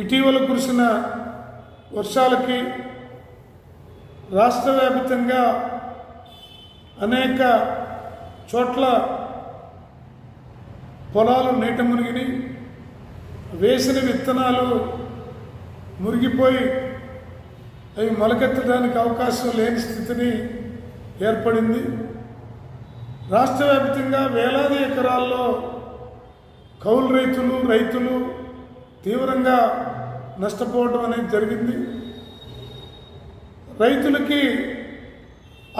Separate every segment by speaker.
Speaker 1: ఇటీవల కురిసిన వర్షాలకి రాష్ట్ర వ్యాప్తంగా అనేక చోట్ల పొలాలు నీట మునిగిని, వేసిన విత్తనాలు మురిగిపోయి అవి మొలకెత్తడానికి అవకాశం లేని స్థితిని ఏర్పడింది. రాష్ట్ర వ్యాప్తంగా వేలాది ఎకరాల్లో కౌలు రైతులు తీవ్రంగా నష్టపోవడం అనేది జరిగింది. రైతులకి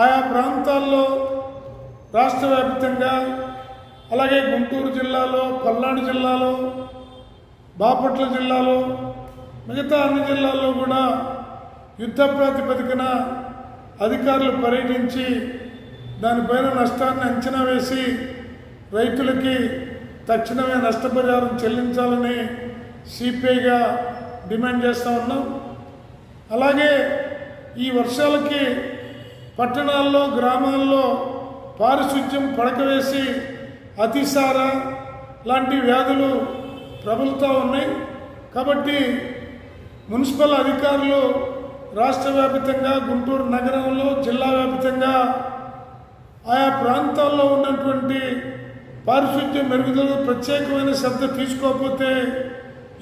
Speaker 1: ఆయా ప్రాంతాల్లో రాష్ట్ర వ్యాప్తంగా, అలాగే గుంటూరు జిల్లాలో, పల్నాడు జిల్లాలో, బాపట్ల జిల్లాలో, మిగతా అన్ని జిల్లాల్లో కూడా యుద్ధ ప్రాతిపదికన అధికారులు పర్యటించి దానిపైన నష్టాన్ని అంచనా వేసి రైతులకి తక్షణమే నష్టపరిహారం చెల్లించాలని సిపిఐగా డిమాండ్ చేస్తూ ఉన్నాం. అలాగే ఈ వర్షాలకి పట్టణాల్లో, గ్రామాల్లో పారిశుధ్యం పడకవేసి అతిసార లాంటి వ్యాధులు ప్రబలుతూ ఉన్నాయి. కాబట్టి మున్సిపల్ అధికారులు రాష్ట్ర వ్యాప్తంగా, గుంటూరు నగరంలో, జిల్లా వ్యాప్తంగా ఆయా ప్రాంతాల్లో ఉన్నటువంటి పారిశుధ్య మెరుగుదలకు ప్రత్యేకమైన శ్రద్ధ తీసుకోకపోతే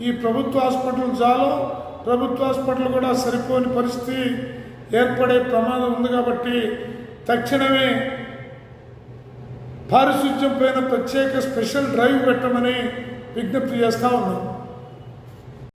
Speaker 1: ఈ ప్రభుత్వ హాస్పిటల్ ప్రభుత్వ హాస్పిటల్ కూడా సరిపోని పరిస్థితి ఏర్పడే ప్రమాదం ఉంది. కాబట్టి తక్షణమే పారిశుధ్యం పైన ప్రత్యేక స్పెషల్ డ్రైవ్ పెట్టమని విజ్ఞప్తి చేస్తూ ఉన్నాం.